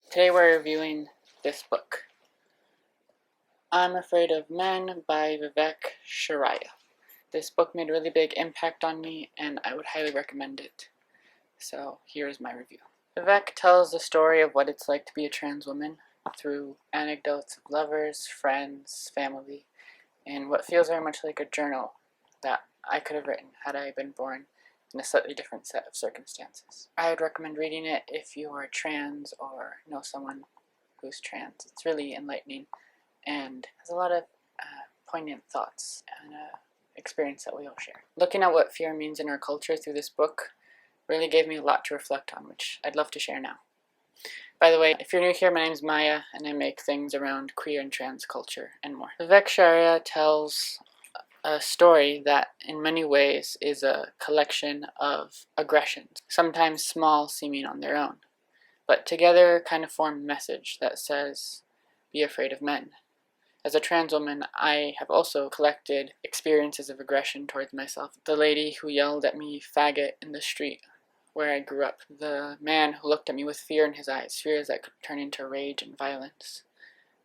Today we're reviewing this book, I'm Afraid of Men by Vivek Shraya. This book made a really big impact on me and I would highly recommend it. So here's my review. Vivek tells the story of what it's like to be a trans woman through anecdotes of lovers, friends, family, and what feels very much like a journal that I could have written had I been born in a slightly different set of circumstances. I would recommend reading it if you are trans or know someone who's trans. It's really enlightening and has a lot of poignant thoughts and experience that we all share. Looking at what fear means in our culture through this book really gave me a lot to reflect on, which I'd love to share now. By the way, if you're new here, my name's Maya, and I make things around queer and trans culture and more. Vivek Shraya tells a story that in many ways is a collection of aggressions, sometimes small seeming on their own, but together kind of form a message that says, be afraid of men. As a trans woman, I have also collected experiences of aggression towards myself. The lady who yelled at me faggot in the street where I grew up. The man who looked at me with fear in his eyes, fears that could turn into rage and violence.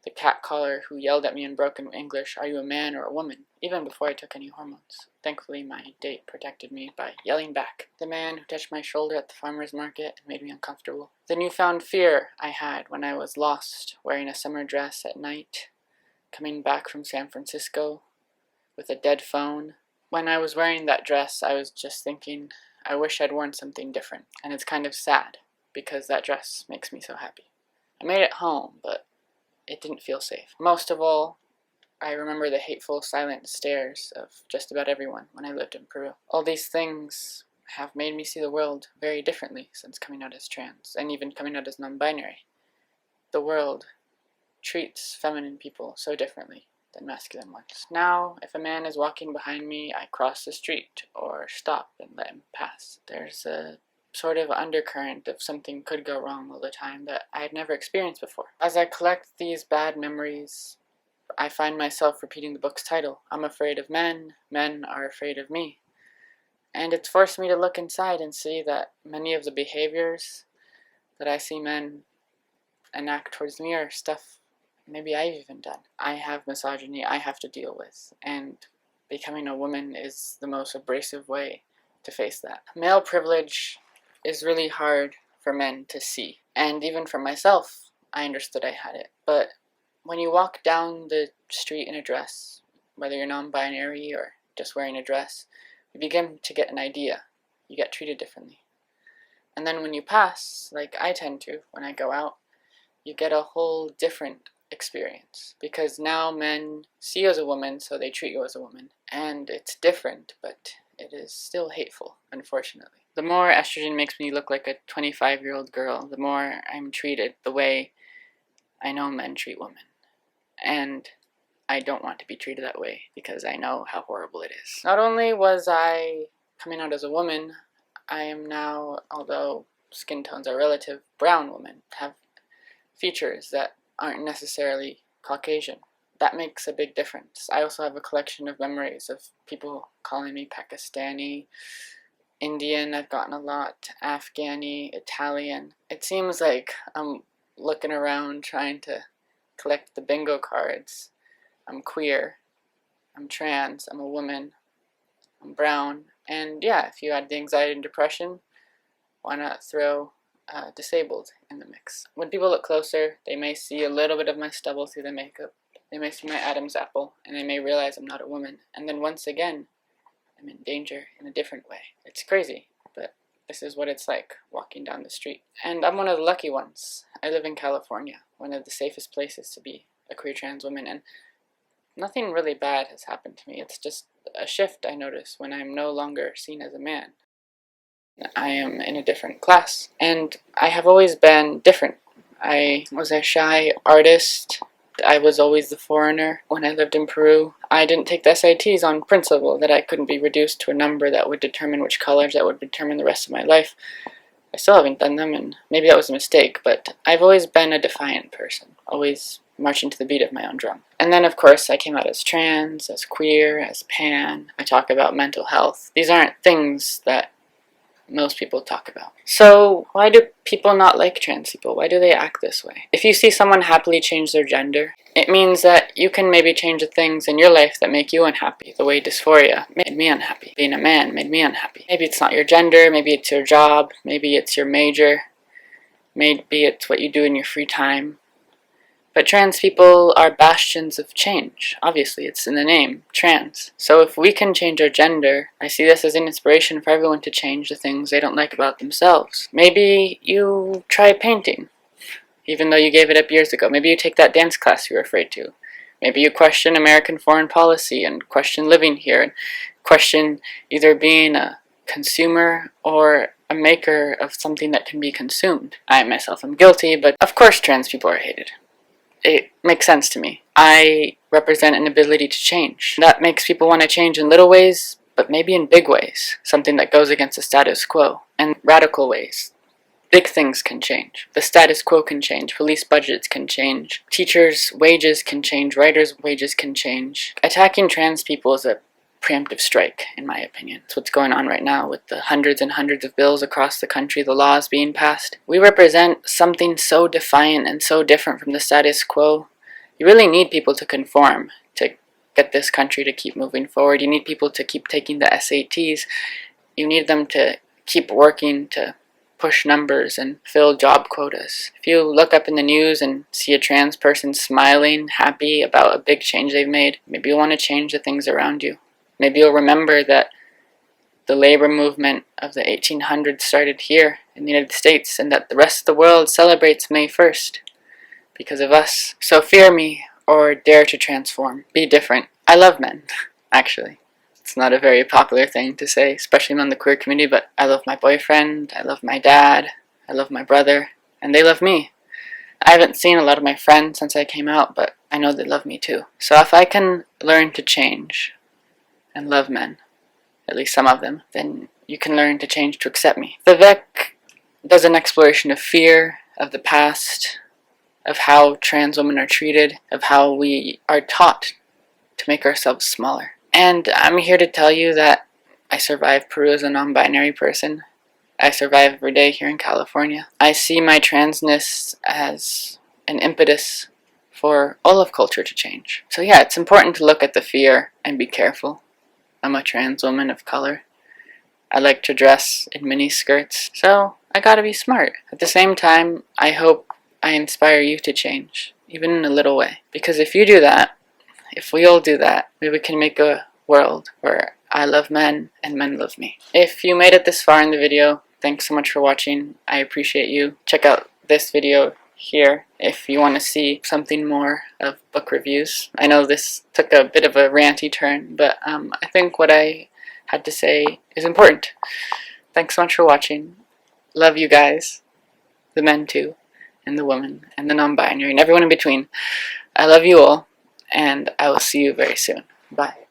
The catcaller who yelled at me in broken English, are you a man or a woman? Even before I took any hormones. Thankfully, my date protected me by yelling back. The man who touched my shoulder at the farmer's market and made me uncomfortable. The newfound fear I had when I was lost, wearing a summer dress at night, coming back from San Francisco with a dead phone. When I was wearing that dress, I was just thinking, I wish I'd worn something different. And it's kind of sad, because that dress makes me so happy. I made it home, but it didn't feel safe. Most of all, I remember the hateful, silent stares of just about everyone when I lived in Peru. All these things have made me see the world very differently since coming out as trans, and even coming out as non-binary. The world treats feminine people so differently than masculine ones. Now, if a man is walking behind me, I cross the street or stop and let him pass. There's a sort of undercurrent of something could go wrong all the time that I had never experienced before. As I collect these bad memories, I find myself repeating the book's title, I'm afraid of men, men are afraid of me. And it's forced me to look inside and see that many of the behaviors that I see men enact towards me are stuff maybe I've even done. I have misogyny I have to deal with, and becoming a woman is the most abrasive way to face that. Male privilege is really hard for men to see, and even for myself, I understood I had it. But when you walk down the street in a dress, whether you're non-binary or just wearing a dress, you begin to get an idea. You get treated differently. And then when you pass, like I tend to when I go out, you get a whole different experience, because now men see you as a woman, so they treat you as a woman. And it's different, but it is still hateful, unfortunately. The more estrogen makes me look like a 25-year-old girl, the more I'm treated the way I know men treat women. And I don't want to be treated that way, because I know how horrible it is. Not only was I coming out as a woman, I am now, although skin tones are relative, brown woman, have features that aren't necessarily Caucasian. That makes a big difference. I also have a collection of memories of people calling me Pakistani, Indian, I've gotten a lot, Afghani, Italian. It seems like I'm looking around trying to collect the bingo cards. I'm queer, I'm trans, I'm a woman, I'm brown, and yeah, if you had the anxiety and depression, why not throw disabled in the mix. When people look closer, they may see a little bit of my stubble through the makeup. They may see my Adam's apple, and they may realize I'm not a woman. And then once again, I'm in danger in a different way. It's crazy, but this is what it's like walking down the street. And I'm one of the lucky ones. I live in California, one of the safest places to be a queer trans woman, and nothing really bad has happened to me. It's just a shift I notice when I'm no longer seen as a man. I am in a different class, and I have always been different. I was a shy artist. I was always the foreigner when I lived in Peru. I didn't take the SATs on principle that I couldn't be reduced to a number that would determine which college, that would determine the rest of my life. I still haven't done them, and maybe that was a mistake, but I've always been a defiant person, always marching to the beat of my own drum. And then, of course, I came out as trans, as queer, as pan. I talk about mental health. These aren't things that most people talk about. So why do people not like trans people? Why do they act this way? If you see someone happily change their gender, it means that you can maybe change the things in your life that make you unhappy. The way dysphoria made me unhappy. Being a man made me unhappy. Maybe it's not your gender, maybe it's your job, maybe it's your major, maybe it's what you do in your free time. But trans people are bastions of change. Obviously, it's in the name, trans. So if we can change our gender, I see this as an inspiration for everyone to change the things they don't like about themselves. Maybe you try painting, even though you gave it up years ago. Maybe you take that dance class you were afraid to. Maybe you question American foreign policy and question living here and question either being a consumer or a maker of something that can be consumed. I myself am guilty, but of course trans people are hated. It makes sense to me. I represent an ability to change. That makes people want to change in little ways, but maybe in big ways. Something that goes against the status quo. And radical ways. Big things can change. The status quo can change. Police budgets can change. Teachers' wages can change. Writers' wages can change. Attacking trans people is a preemptive strike, in my opinion. It's what's going on right now with the hundreds and hundreds of bills across the country, the laws being passed. We represent something so defiant and so different from the status quo. You really need people to conform to get this country to keep moving forward. You need people to keep taking the SATs. You need them to keep working to push numbers and fill job quotas. If you look up in the news and see a trans person smiling, happy about a big change they've made, maybe you'll want to change the things around you. Maybe you'll remember that the labor movement of the 1800s started here in the United States and that the rest of the world celebrates May 1st because of us. So fear me or dare to transform. Be different. I love men, actually. It's not a very popular thing to say, especially among the queer community, but I love my boyfriend, I love my dad, I love my brother, and they love me. I haven't seen a lot of my friends since I came out, but I know they love me too. So if I can learn to change and love men, at least some of them, then you can learn to change to accept me. Vivek does an exploration of fear, of the past, of how trans women are treated, of how we are taught to make ourselves smaller. And I'm here to tell you that I survive Peru as a non-binary person. I survive every day here in California. I see my transness as an impetus for all of culture to change. So yeah, it's important to look at the fear and be careful. I'm a trans woman of color. I like to dress in mini skirts, so I gotta be smart. At the same time, I hope I inspire you to change, even in a little way. Because if you do that, if we all do that, maybe we can make a world where I love men and men love me. If you made it this far in the video, thanks so much for watching. I appreciate you. Check out this video here if you want to see something more of book reviews. I know this took a bit of a ranty turn, but I think what I had to say is important. Thanks so much for watching. Love you guys, the men too, and the women, and the non-binary, and everyone in between. I love you all, and I will see you very soon. Bye.